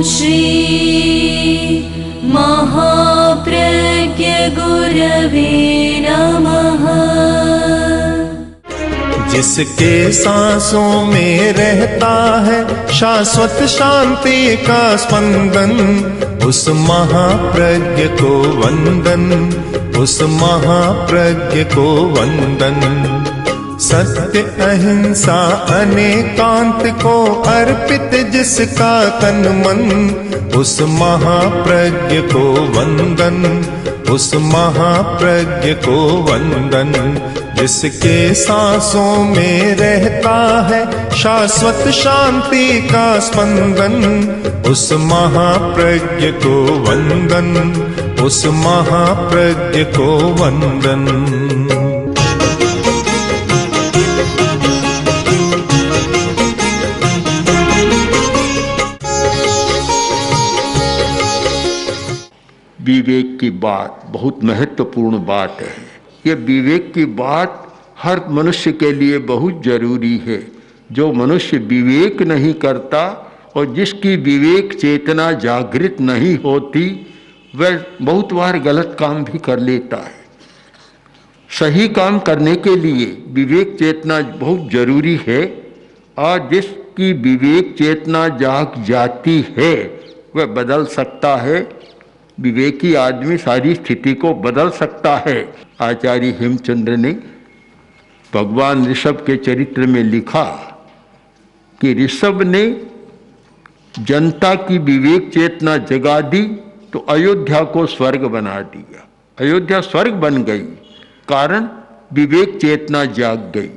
श्री महाप्रज्ञ गुरवे नमः। जिसके सांसों में रहता है शाश्वत शांति का स्पंदन, उस महाप्रज्ञ को वंदन, उस महाप्रज्ञ को वंदन। सत्य अहिंसा अनेकांत को अर्पित जिसका तन मन, उस महाप्रज्ञ को वंदन, उस महाप्रज्ञ को वंदन। जिसके सांसों में रहता है शाश्वत शांति का स्पंदन, उस महाप्रज्ञ को वंदन, उस महाप्रज्ञ को वंदन। विवेक की बात बहुत महत्वपूर्ण बात है। ये विवेक की बात हर मनुष्य के लिए बहुत जरूरी है। जो मनुष्य विवेक नहीं करता और जिसकी विवेक चेतना जागृत नहीं होती, वह बहुत बार गलत काम भी कर लेता है। सही काम करने के लिए विवेक चेतना बहुत जरूरी है, और जिसकी विवेक चेतना जाग जाती है वह बदल सकता है। विवेकी आदमी सारी स्थिति को बदल सकता है। आचार्य हेमचंद्र ने भगवान ऋषभ के चरित्र में लिखा कि ऋषभ ने जनता की विवेक चेतना जगा दी तो अयोध्या को स्वर्ग बना दिया। अयोध्या स्वर्ग बन गई, कारण विवेक चेतना जाग गई।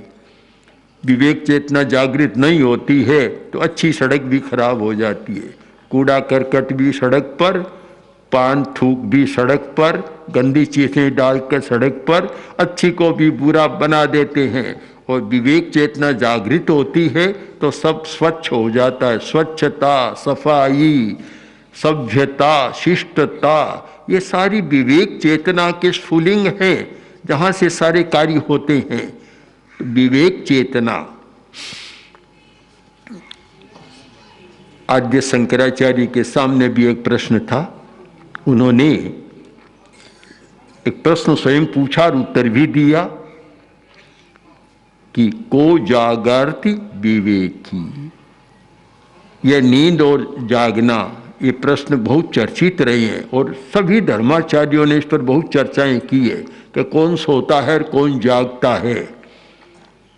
विवेक चेतना जागृत नहीं होती है तो अच्छी सड़क भी खराब हो जाती है। कूड़ा करकट भी सड़क पर, पान थूक भी सड़क पर, गंदी चीजें डालकर सड़क पर अच्छी को भी बुरा बना देते हैं। और विवेक चेतना जागृत होती है तो सब स्वच्छ हो जाता है। स्वच्छता, सफाई, सभ्यता, शिष्टता, ये सारी विवेक चेतना के स्फुलिंग है, जहाँ से सारे कार्य होते हैं। विवेक चेतना। आद्य शंकराचार्य के सामने भी एक प्रश्न था। उन्होंने एक प्रश्न स्वयं पूछा और उत्तर भी दिया कि को जागर्ति विवेकी। यह नींद और जागना, ये प्रश्न बहुत चर्चित रहे हैं और सभी धर्माचार्यों ने इस पर बहुत चर्चाएं की है कि कौन सोता है और कौन जागता है।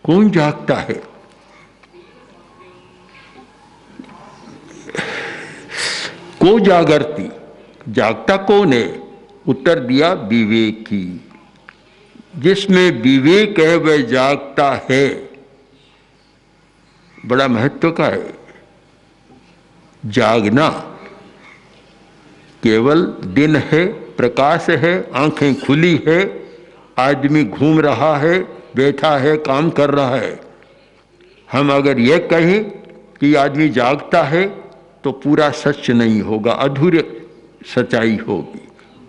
कौन जागता है? को जागर्ति, जागता कौन है? उत्तर दिया विवेकी। जिसमें विवेक है वह जागता है। बड़ा महत्व का है। जागना केवल दिन है, प्रकाश है, आंखें खुली है, आदमी घूम रहा है, बैठा है, काम कर रहा है। हम अगर यह कहें कि आदमी जागता है तो पूरा सच नहीं होगा, अधूरी सच्चाई होगी।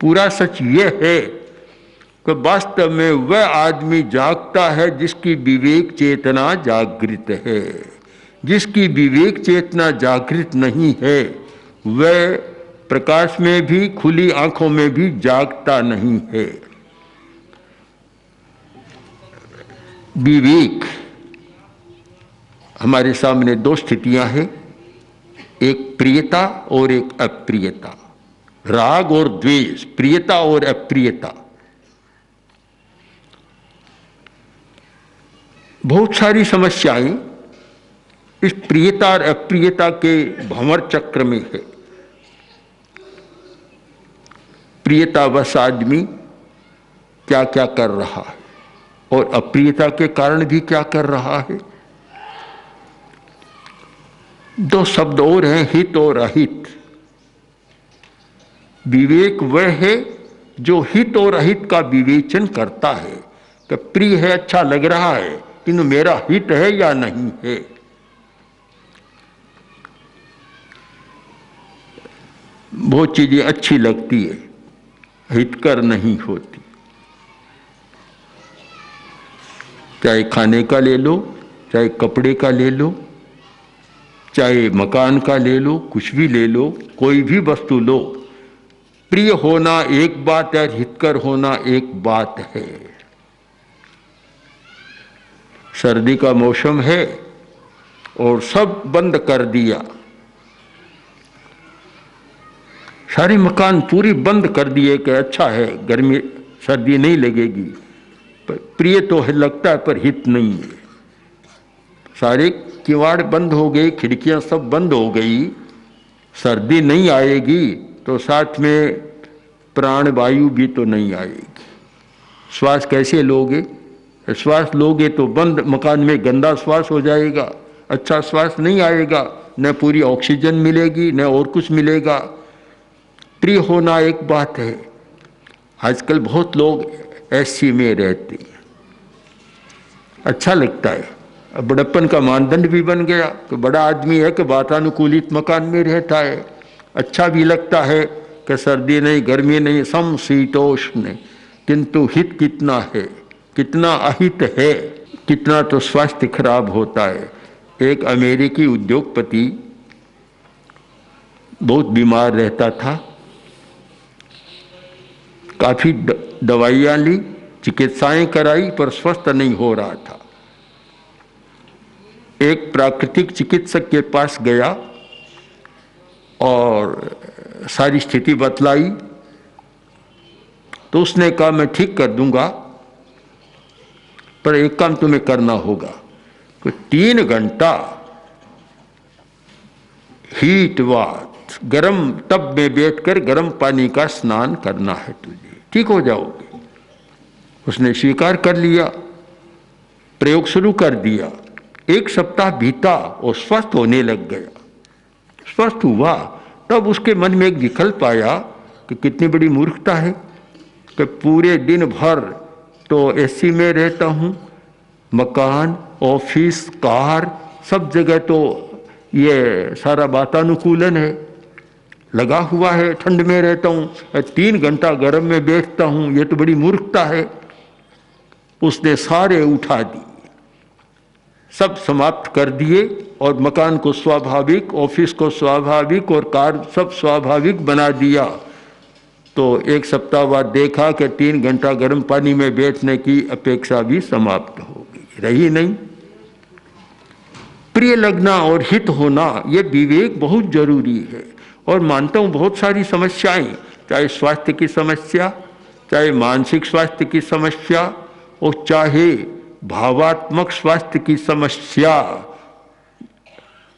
पूरा सच यह है कि वास्तव में वह आदमी जागता है जिसकी विवेक चेतना जागृत है। जिसकी विवेक चेतना जागृत नहीं है वह प्रकाश में भी, खुली आंखों में भी जागता नहीं है। विवेक, हमारे सामने दो स्थितियां हैं, एक प्रियता और एक अप्रियता, राग और द्वेष, प्रियता और अप्रियता। बहुत सारी समस्याएं इस प्रियता और अप्रियता के भंवर चक्र में है। प्रियतावश आदमी क्या क्या कर रहा है और अप्रियता के कारण भी क्या कर रहा है। दो शब्द और हैं, हित और अहित। विवेक वह है जो हित और अहित का विवेचन करता है कि प्रिय है, अच्छा लग रहा है, किंतु मेरा हित है या नहीं है। बहुत चीजें अच्छी लगती है, हितकर नहीं होती। चाहे खाने का ले लो, चाहे कपड़े का ले लो, चाहे मकान का ले लो, कुछ भी ले लो, कोई भी वस्तु लो, प्रिय होना एक बात है, हितकर होना एक बात है। सर्दी का मौसम है और सब बंद कर दिया, सारे मकान पूरी बंद कर दिए कि अच्छा है गर्मी सर्दी नहीं लगेगी, पर प्रिय तो है लगता है पर हित नहीं है। सारे किवाड़ बंद हो गए, खिड़कियां सब बंद हो गई, सर्दी नहीं आएगी तो साथ में प्राण वायु भी तो नहीं आएगी। श्वास कैसे लोगे? श्वास लोगे तो बंद मकान में गंदा श्वास हो जाएगा, अच्छा श्वास नहीं आएगा, न पूरी ऑक्सीजन मिलेगी न और कुछ मिलेगा। प्रिय होना एक बात है। आजकल बहुत लोग एसी में रहते हैं, अच्छा लगता है, बड़प्पन का मानदंड भी बन गया कि बड़ा आदमी है कि वातानुकूलित मकान में रहता है, अच्छा भी लगता है कि सर्दी नहीं गर्मी नहीं समशीतोष्ण, किंतु हित कितना है, कितना अहित है, कितना तो स्वास्थ्य खराब होता है। एक अमेरिकी उद्योगपति बहुत बीमार रहता था, काफी दवाइयां ली, चिकित्साएं कराई पर स्वस्थ नहीं हो रहा था। एक प्राकृतिक चिकित्सक के पास गया और सारी स्थिति बतलाई तो उसने कहा मैं ठीक कर दूंगा, पर एक काम तुम्हें करना होगा कि 3 घंटा हीट बाथ गर्म टब में बैठकर गर्म पानी का स्नान करना है, तुझे ठीक हो जाओगे। उसने स्वीकार कर लिया, प्रयोग शुरू कर दिया। 1 सप्ताह बीता और स्वस्थ होने लग गया। स्वस्थ हुआ तब उसके मन में एक विकल्प आया कि कितनी बड़ी मूर्खता है कि पूरे दिन भर तो एसी में रहता हूँ, मकान ऑफिस कार सब जगह तो ये सारा वातानुकूलन है, लगा हुआ है, ठंड में रहता हूँ, 3 घंटा गर्म में बैठता हूँ, ये तो बड़ी मूर्खता है। उसने सारे उठा दिए, सब समाप्त कर दिए और मकान को स्वाभाविक, ऑफिस को स्वाभाविक और कार सब स्वाभाविक बना दिया। तो 1 सप्ताह बाद देखा कि 3 घंटा गर्म पानी में बैठने की अपेक्षा भी समाप्त हो गई, रही नहीं। प्रिय लगना और हित होना ये विवेक बहुत जरूरी है। और मानता हूँ बहुत सारी समस्याएं, चाहे स्वास्थ्य की समस्या, चाहे मानसिक स्वास्थ्य की समस्या और चाहे भावात्मक स्वास्थ्य की समस्या,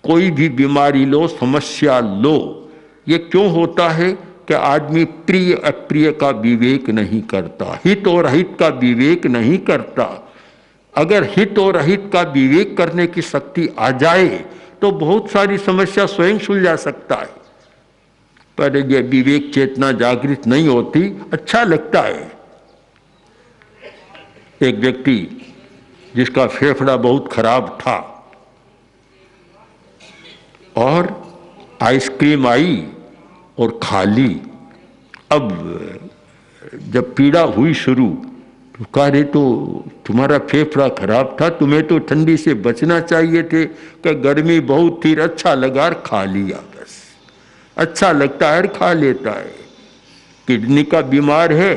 कोई भी बीमारी लो, समस्या लो, ये क्यों होता है कि आदमी प्रिय अप्रिय का विवेक नहीं करता, हित और अहित का विवेक नहीं करता। अगर हित और अहित का विवेक करने की शक्ति आ जाए तो बहुत सारी समस्या स्वयं सुलझा सकता है, पर ये विवेक चेतना जागृत नहीं होती। अच्छा लगता है, एक व्यक्ति जिसका फेफड़ा बहुत खराब था और आइसक्रीम आई और खा ली। अब जब पीड़ा हुई शुरू तो कहा रे तो तुम्हारा फेफड़ा खराब था, तुम्हें तो ठंडी से बचना चाहिए थे, कि गर्मी बहुत थी, अच्छा लगा और खा लिया, बस अच्छा लगता है खा लेता है। किडनी का बीमार है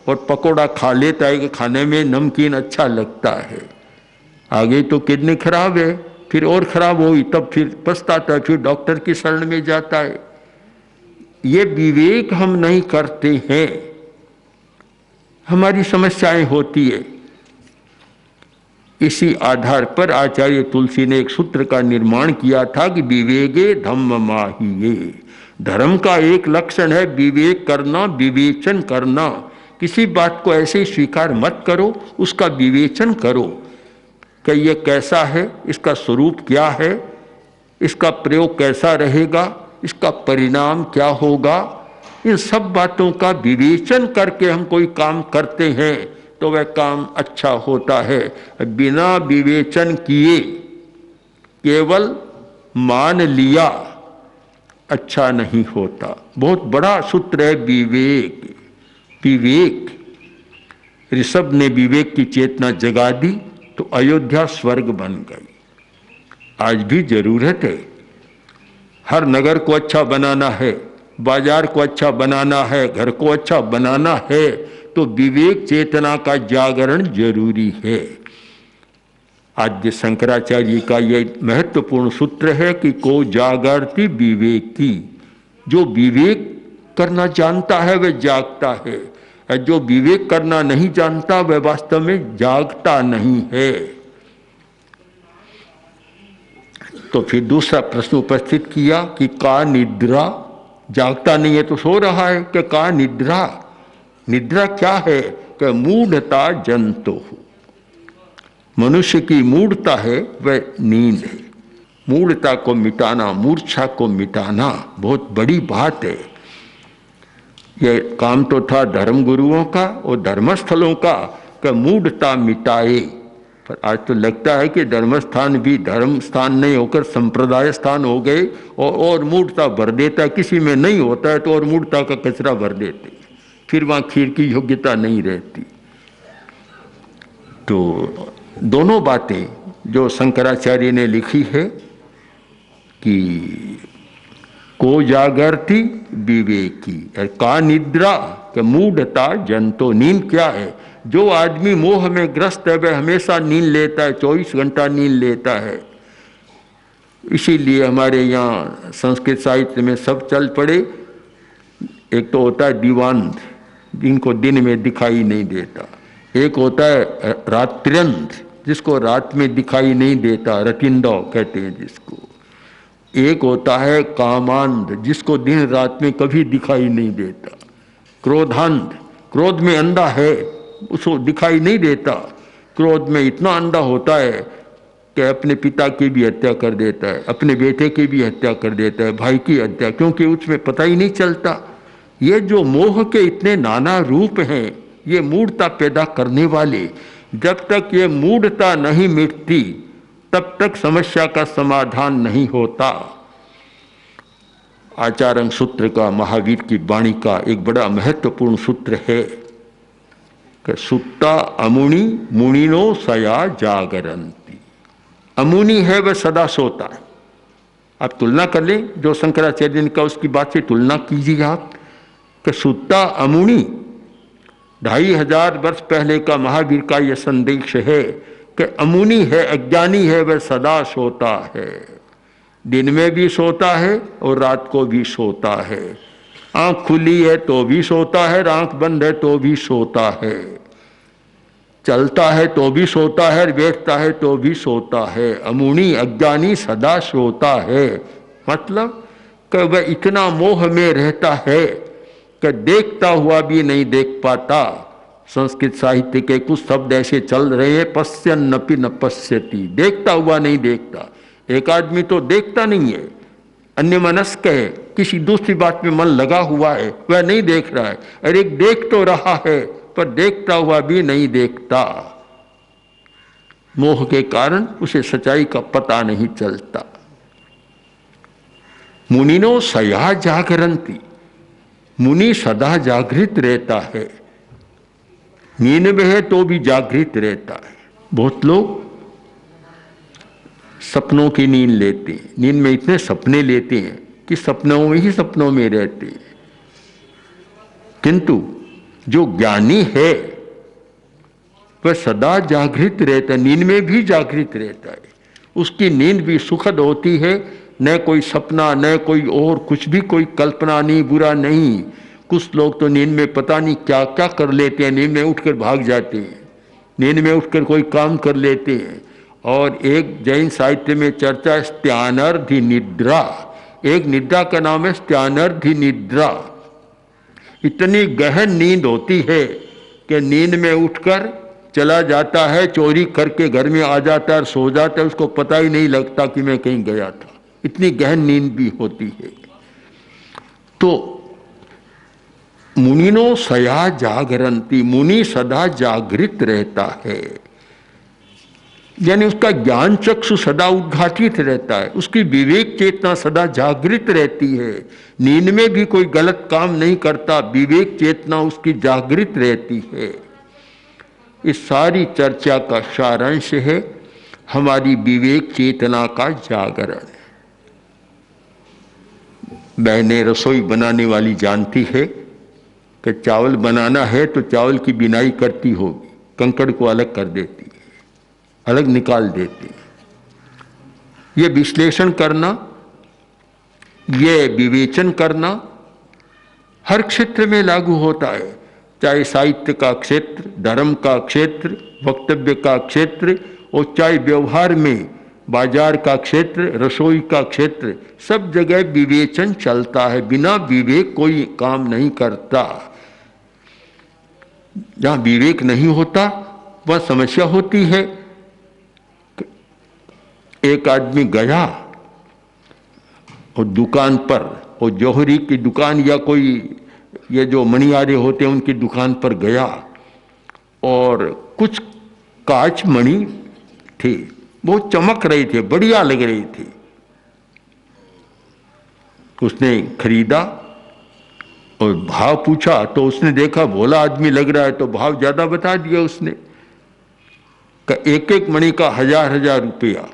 और पकोड़ा खा लेता है कि खाने में नमकीन अच्छा लगता है, आगे तो किडनी खराब है, फिर और खराब हुई तब फिर पछताता है, फिर डॉक्टर की शरण में जाता है। ये विवेक हम नहीं करते हैं, हमारी समस्याएं होती है। इसी आधार पर आचार्य तुलसी ने एक सूत्र का निर्माण किया था कि विवेके धम्म माहिये। धर्म का एक लक्षण है विवेक करना, विवेचन करना। किसी बात को ऐसे ही स्वीकार मत करो, उसका विवेचन करो कि ये कैसा है, इसका स्वरूप क्या है, इसका प्रयोग कैसा रहेगा, इसका परिणाम क्या होगा। इन सब बातों का विवेचन करके हम कोई काम करते हैं तो वह काम अच्छा होता है। बिना विवेचन किए केवल मान लिया अच्छा नहीं होता। बहुत बड़ा सूत्र है विवेक। विवेक, ऋषभ ने विवेक की चेतना जगा दी तो अयोध्या स्वर्ग बन गई। आज भी जरूरत है हर नगर को अच्छा बनाना है, बाजार को अच्छा बनाना है, घर को अच्छा बनाना है, तो विवेक चेतना का जागरण जरूरी है। आद्य शंकराचार्य का यह महत्वपूर्ण सूत्र है कि को जागरति विवेकी। जो विवेक करना जानता है वह जागता है, और जो विवेक करना नहीं जानता वह वास्तव में जागता नहीं है। तो फिर दूसरा प्रश्न उपस्थित किया कि का निद्रा, जागता नहीं है तो सो रहा है, कि का निद्रा, निद्रा क्या है, कि मूढ़ता जंतु, मनुष्य की मूढ़ता है वह नींद है। मूढ़ता को मिटाना, मूर्छा को मिटाना बहुत बड़ी बात है। यह काम तो था धर्म गुरुओं का और धर्मस्थलों का कि मूढ़ता मिटाए, पर आज तो लगता है कि धर्मस्थान भी धर्म स्थान नहीं होकर संप्रदाय स्थान हो गए, और मूढ़ता भर देता है। किसी में नहीं होता है तो और मूढ़ता का कचरा भर देते, फिर वहाँ खीर की योग्यता नहीं रहती। तो दोनों बातें जो शंकराचार्य ने लिखी है कि को जागरति विवेकी, का निद्रा, के मूढ़ता जंतो। नींद क्या है? जो आदमी मोह में ग्रस्त है वह हमेशा नींद लेता है, 24 घंटा नींद लेता है। इसीलिए हमारे यहाँ संस्कृत साहित्य में सब चल पड़े। एक तो होता है दीवांध, जिनको दिन में दिखाई नहीं देता। एक होता है रात्र्यंध, जिसको रात में दिखाई नहीं देता, रतिंदो कहते हैं जिसको। एक होता है कामांध, जिसको दिन रात में कभी दिखाई नहीं देता। क्रोधांध, क्रोध में अंधा है, उसको दिखाई नहीं देता। क्रोध में इतना अंधा होता है कि अपने पिता की भी हत्या कर देता है, अपने बेटे की भी हत्या कर देता है, भाई की हत्या, क्योंकि उसमें पता ही नहीं चलता। ये जो मोह के इतने नाना रूप हैं, ये मूढ़ता पैदा करने वाले, जब तक ये मूढ़ता नहीं मिटती तब तक समस्या का समाधान नहीं होता। आचार्य सूत्र का, महावीर की वाणी का एक बड़ा महत्वपूर्ण सूत्र है कि सुत्ता अमुनि मुनिनो सया जागरन्ति। अमुनि है वह सदा सोता है। आप तुलना कर लें, जो शंकराचार्य ने कहा उसकी बात से तुलना कीजिए आप, कि सुत्ता अमुनि, 2500 वर्ष पहले का महावीर का यह संदेश है कि अमुनि है, अज्ञानी है, वह सदा सोता है। दिन में भी सोता है और रात को भी सोता है। आंख खुली है तो भी सोता है, आंख बंद है तो भी सोता है। चलता है तो भी सोता है, बैठता है तो भी सोता है। अमुनि अज्ञानी सदा सोता है, मतलब कि वह इतना मोह में रहता है कि देखता हुआ भी नहीं देख पाता। संस्कृत साहित्य के कुछ शब्द ऐसे चल रहे हैं, पश्यन्नपि न पश्यति, देखता हुआ नहीं देखता। एक आदमी तो देखता नहीं है, अन्यमनस्क है, किसी दूसरी बात में मन लगा हुआ है, वह नहीं देख रहा है। और एक देख तो रहा है पर देखता हुआ भी नहीं देखता। मोह के कारण उसे सच्चाई का पता नहीं चलता। मुनिनो सया जागरन्ति, मुनि सदा जागृत रहता है। नींद में है तो भी जागृत रहता है। बहुत लोग सपनों की नींद लेते हैं, नींद में इतने सपने लेते हैं कि सपनों में ही सपनों में रहते हैं। किंतु जो ज्ञानी है वह सदा जागृत रहता है, नींद में भी जागृत रहता है। उसकी नींद भी सुखद होती है, न कोई सपना, न कोई और कुछ भी, कोई कल्पना नहीं, बुरा नहीं। कुछ लोग तो नींद में पता नहीं क्या क्या कर लेते हैं, नींद में उठकर भाग जाते हैं, नींद में उठकर कोई काम कर लेते हैं। और एक जैन साहित्य में चर्चा है स्त्यानर्धि निद्रा, एक निद्रा का नाम है स्त्यानर्धि निद्रा। इतनी गहन नींद होती है कि नींद में उठकर चला जाता है, चोरी करके घर में आ जाता है और सो जाता है, उसको पता ही नहीं लगता कि मैं कहीं गया था। इतनी गहन नींद भी होती है। तो मुनिनो सया जागरन्ति, मुनि सदा जागृत रहता है, यानी उसका ज्ञान चक्षु सदा उद्घाटित रहता है, उसकी विवेक चेतना सदा जागृत रहती है। नींद में भी कोई गलत काम नहीं करता, विवेक चेतना उसकी जागृत रहती है। इस सारी चर्चा का सारांश है हमारी विवेक चेतना का जागरण। बहनें रसोई बनाने वाली जानती है कि चावल बनाना है तो चावल की बिनाई करती होगी, कंकड़ को अलग कर देती है, अलग निकाल देती है। ये विश्लेषण करना, ये विवेचन करना हर क्षेत्र में लागू होता है, चाहे साहित्य का क्षेत्र, धर्म का क्षेत्र, वक्तव्य का क्षेत्र, और चाहे व्यवहार में बाजार का क्षेत्र, रसोई का क्षेत्र, सब जगह विवेचन चलता है। बिना विवेक कोई काम नहीं करता। जहां विवेक नहीं होता वह समस्या होती है। एक आदमी गया और दुकान पर, और जौहरी की दुकान या कोई ये जो मणियारे होते हैं उनकी दुकान पर गया, और कुछ कांच मणि थे, बहुत चमक रहे थे, बढ़िया लग रही थी। उसने खरीदा और भाव पूछा तो उसने देखा भोला आदमी लग रहा है तो भाव ज्यादा बता दिया उसने। एक एक मणि का 1000 रुपया,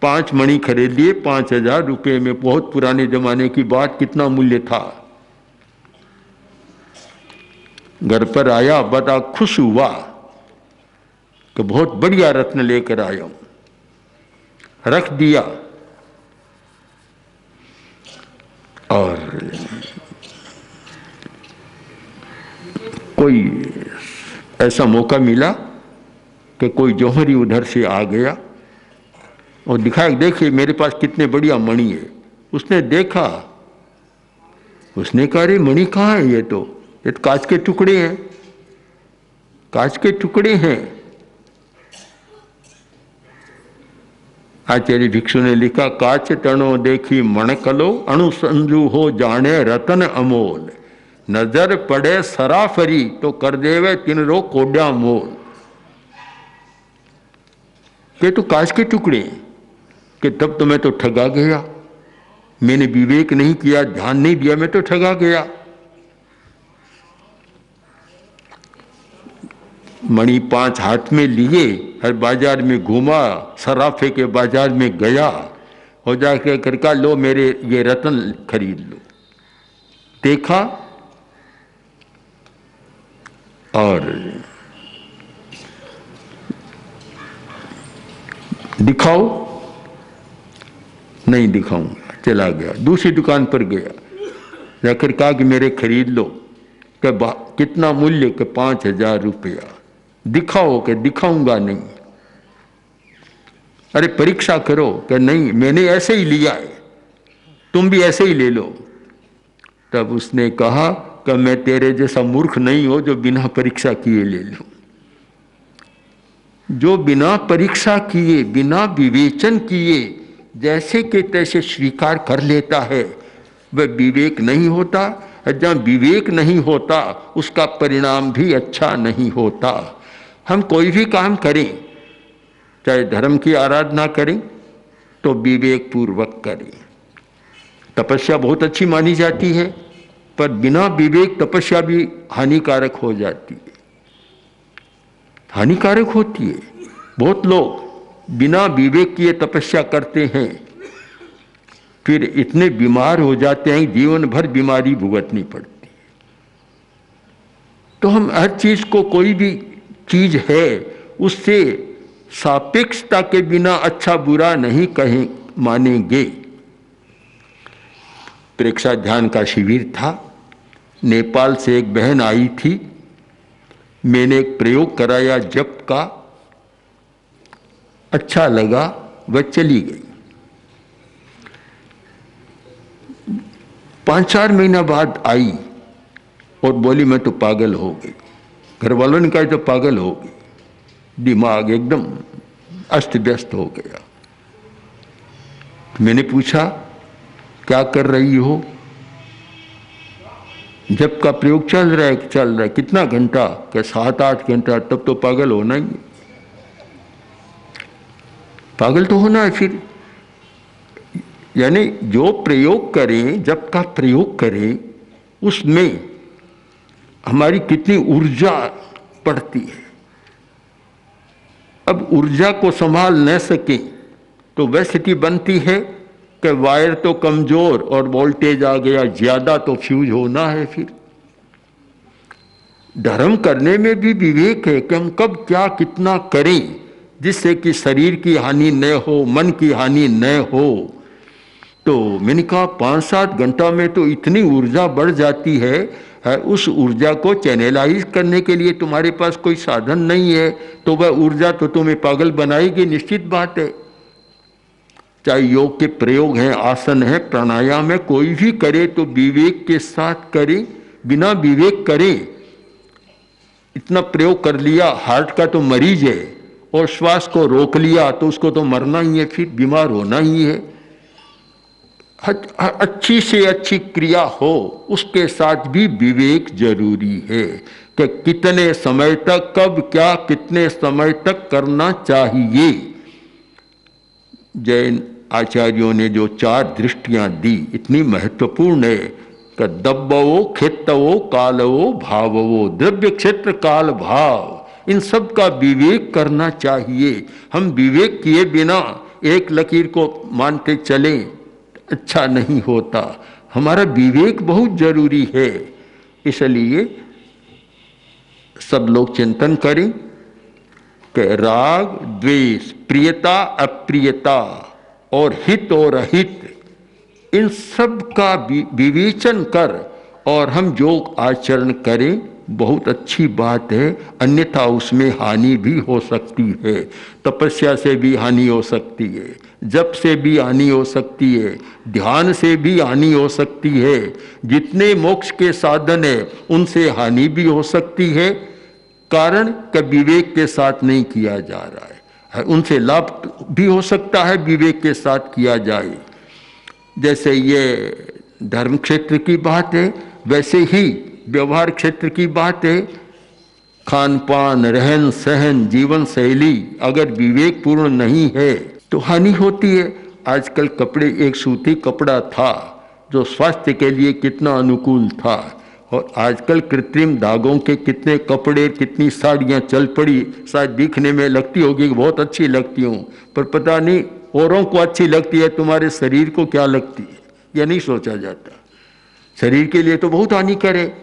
5 मणि खरीद लिए 5000 रुपये में। बहुत पुराने जमाने की बात, कितना मूल्य था। घर पर आया, बड़ा खुश हुआ कि बहुत बढ़िया रत्न लेकर आया हूं। रख दिया और कोई ऐसा मौका मिला कि कोई जौहरी उधर से आ गया और दिखाया, देखिए मेरे पास कितने बढ़िया मणि है। उसने देखा, उसने कहा अरे मणि कहाँ है, ये तो कांच के टुकड़े हैं, कांच के टुकड़े हैं। आचार्य भिक्षु ने लिखा, काच तणो देखी मणकलो, अणुसंजू हो जाने रतन अमोल, नजर पड़े सराफरी तो कर देवे तिनरो कोड्या मोल। ये तो कांच के टुकड़े हैं कि तब तो मैं तो ठगा गया, मैंने विवेक नहीं किया, ध्यान नहीं दिया, मैं तो ठगा गया। मणि 5 हाथ में लिए, हर बाजार में घूमा, सराफे के बाजार में गया और जाकर करका लो मेरे ये रतन खरीद लो। देखा और दिखाओ, नहीं दिखाऊंगा, चला गया। दूसरी दुकान पर गया, जाकर कहा कि मेरे खरीद लो। कितना मूल्य? के 5000 रुपया। दिखाओ? के दिखाऊंगा नहीं। अरे परीक्षा करो? कि नहीं, मैंने ऐसे ही लिया है, तुम भी ऐसे ही ले लो। तब उसने कहा कि मैं तेरे जैसा मूर्ख नहीं हो जो बिना परीक्षा किए ले लूं। जो बिना परीक्षा किए, बिना विवेचन किए जैसे कि तैसे स्वीकार कर लेता है, वह विवेक नहीं होता। जहाँ विवेक नहीं होता उसका परिणाम भी अच्छा नहीं होता। हम कोई भी काम करें, चाहे धर्म की आराधना करें तो विवेक पूर्वक करें। तपस्या बहुत अच्छी मानी जाती है, पर बिना विवेक तपस्या भी हानिकारक हो जाती है, हानिकारक होती है। बहुत लोग बिना विवेक किए तपस्या करते हैं, फिर इतने बीमार हो जाते हैं, जीवन भर बीमारी भुगतनी पड़ती है। तो हम हर चीज को, कोई भी चीज है उससे सापेक्षता के बिना अच्छा बुरा नहीं कहें, मानेंगे। प्रेक्षा ध्यान का शिविर था, नेपाल से एक बहन आई थी, मैंने एक प्रयोग कराया जप का, अच्छा लगा, वह चली गई। 5-4 महीना बाद आई और बोली मैं तो पागल हो गई। घर वालों ने कहा तो पागल हो गई, दिमाग एकदम अस्त व्यस्त हो गया। मैंने पूछा क्या कर रही हो? जब का प्रयोग चल रहा है, चल रहा है। कितना घंटा? क्या 7-8 घंटा। तब तो पागल होना ही है, पागल तो होना है फिर। यानी जो प्रयोग करें, जब का प्रयोग करें, उसमें हमारी कितनी ऊर्जा पड़ती है। अब ऊर्जा को संभाल न सके तो वह स्थिति बनती है कि वायर तो कमजोर और वोल्टेज आ गया ज़्यादा तो फ्यूज होना है। फिर धर्म करने में भी विवेक है कि हम कब क्या कितना करें जिससे कि शरीर की हानि न हो, मन की हानि न हो। तो मैंने कहा 5-7 घंटा में तो इतनी ऊर्जा बढ़ जाती है, उस ऊर्जा को चैनलाइज करने के लिए तुम्हारे पास कोई साधन नहीं है तो वह ऊर्जा तो तुम्हें पागल बनाएगी, निश्चित बात है। चाहे योग के प्रयोग हैं, आसन है, प्राणायाम है, कोई भी करे तो विवेक के साथ करे, बिना विवेक करे। इतना प्रयोग कर लिया, हार्ट का तो मरीज है और श्वास को रोक लिया तो उसको तो मरना ही है, फिर बीमार होना ही है। अच्छी से अच्छी क्रिया हो उसके साथ भी विवेक जरूरी है कि कितने समय तक, कब क्या, कितने समय तक करना चाहिए। जैन आचार्यों ने जो 4 दृष्टियां दी इतनी महत्वपूर्ण है कि दब्बवो, खेतवो, कालवो, भाववो, द्रव्य, क्षेत्र, काल, भाव, इन सब का विवेक करना चाहिए। हम विवेक किए बिना एक लकीर को मानते चलें, अच्छा नहीं होता। हमारा विवेक बहुत जरूरी है। इसलिए सब लोग चिंतन करें कि राग, द्वेष, प्रियता, अप्रियता और हित और अहित, इन सब का विवेचन कर और हम जो आचरण करें बहुत अच्छी बात है। अन्यथा उसमें हानि भी हो सकती है। तपस्या से भी हानि हो सकती है, जप से भी हानि हो सकती है, ध्यान से भी हानि हो सकती है। जितने मोक्ष के साधन है उनसे हानि भी हो सकती है, कारण कि विवेक के साथ नहीं किया जा रहा है। उनसे लाभ भी हो सकता है विवेक के साथ किया जाए। जैसे ये धर्म क्षेत्र की बात है, वैसे ही व्यवहार क्षेत्र की बात है। खान पान, रहन सहन, जीवन शैली अगर विवेक पूर्ण नहीं है तो हानि होती है। आजकल कपड़े, एक सूती कपड़ा था जो स्वास्थ्य के लिए कितना अनुकूल था, और आजकल कृत्रिम धागों के कितने कपड़े, कितनी साड़ियाँ चल पड़ी। शायद दिखने में लगती होगी कि बहुत अच्छी लगती हूँ, पर पता नहीं औरों को अच्छी लगती है, तुम्हारे शरीर को क्या लगती है यह नहीं सोचा जाता। शरीर के लिए तो बहुत हानिकर है,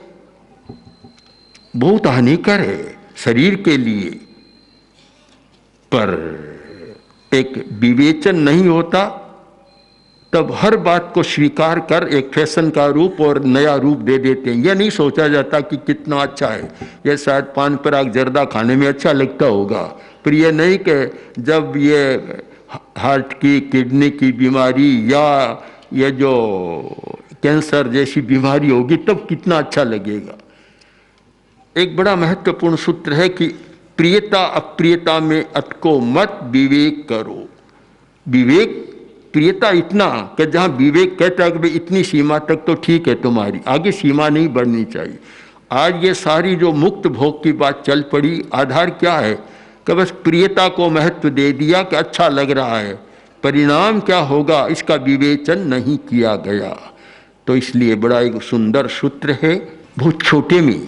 बहुत हानिकर है शरीर के लिए। पर एक विवेचन नहीं होता तब हर बात को स्वीकार कर एक फैशन का रूप और नया रूप दे देते हैं। यह नहीं सोचा जाता कि कितना अच्छा है। यह शायद पान पराग जर्दा खाने में अच्छा लगता होगा, पर यह नहीं कि जब ये हार्ट की, किडनी की बीमारी या ये जो कैंसर जैसी बीमारी होगी तब कितना अच्छा लगेगा। एक बड़ा महत्वपूर्ण सूत्र है कि प्रियता अप्रियता में अटको मत, विवेक करो। विवेक, प्रियता इतना कि जहाँ विवेक कहता है कि भाई इतनी सीमा तक तो ठीक है तुम्हारी, आगे सीमा नहीं बढ़नी चाहिए। आज ये सारी जो मुक्त भोग की बात चल पड़ी, आधार क्या है कि बस प्रियता को महत्व दे दिया कि अच्छा लग रहा है, परिणाम क्या होगा इसका विवेचन नहीं किया गया। तो इसलिए बड़ा एक सुंदर सूत्र है, बहुत छोटे में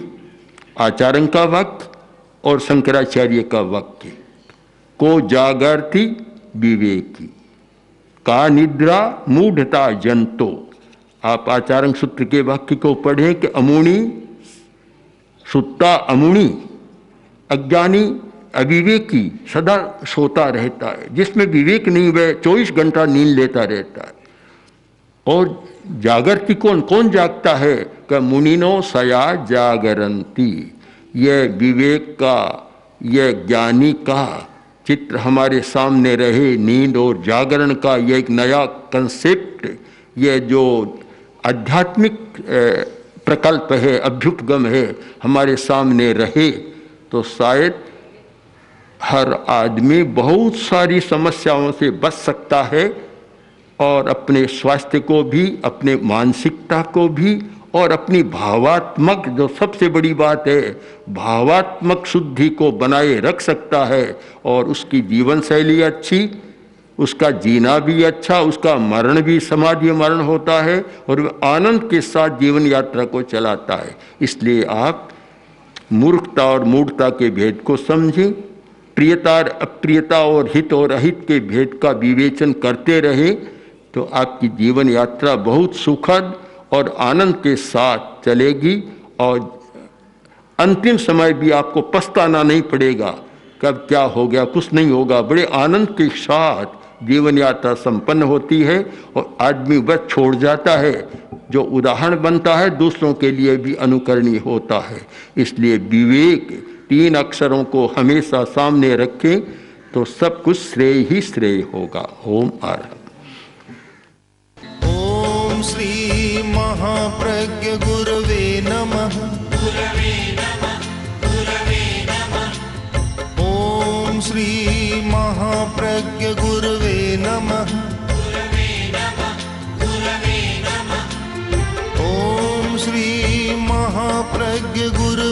आचार्य का वाक्य और शंकराचार्य का वाक्य, को जागर्ति विवेकी का निद्रा मूढ़ता जंतो। आप आचार्य सूत्र के वाक्य को पढ़ें कि अमुणी सुत्ता, अमुणी अज्ञानी अविवेकी सदा सोता रहता है, जिसमें विवेक नहीं वह 24 घंटा नींद लेता रहता है। और जागृति कौन जागता है कि मुनिनो सया जागरंती। यह विवेक का, यह ज्ञानी का चित्र हमारे सामने रहे। नींद और जागरण का यह एक नया कंसेप्ट, यह जो आध्यात्मिक प्रकल्प है, अभ्युपगम है, हमारे सामने रहे तो शायद हर आदमी बहुत सारी समस्याओं से बच सकता है और अपने स्वास्थ्य को भी, अपने मानसिकता को भी और अपनी भावात्मक, जो सबसे बड़ी बात है, भावात्मक शुद्धि को बनाए रख सकता है। और उसकी जीवन शैली अच्छी, उसका जीना भी अच्छा, उसका मरण भी समाधि मरण होता है और वह आनंद के साथ जीवन यात्रा को चलाता है। इसलिए आप मूर्खता और मूढ़ता के भेद को समझें, प्रियता और अप्रियता और हित और अहित के भेद का विवेचन करते रहें, तो आपकी जीवन यात्रा बहुत सुखद और आनंद के साथ चलेगी और अंतिम समय भी आपको पछताना नहीं पड़ेगा, कब क्या हो गया, कुछ नहीं होगा। बड़े आनंद के साथ जीवन यात्रा संपन्न होती है और आदमी बस छोड़ जाता है, जो उदाहरण बनता है दूसरों के लिए भी अनुकरणीय होता है। इसलिए विवेक 3 अक्षरों को हमेशा सामने रखें तो सब कुछ श्रेय ही श्रेय होगा। ओम आरहत। ओम श्री महाप्रज्ञ गुरवे नमः। ओम श्री महाप्रज्ञ गुरवे नमः। ओम श्री महाप्रज्ञ गुरवे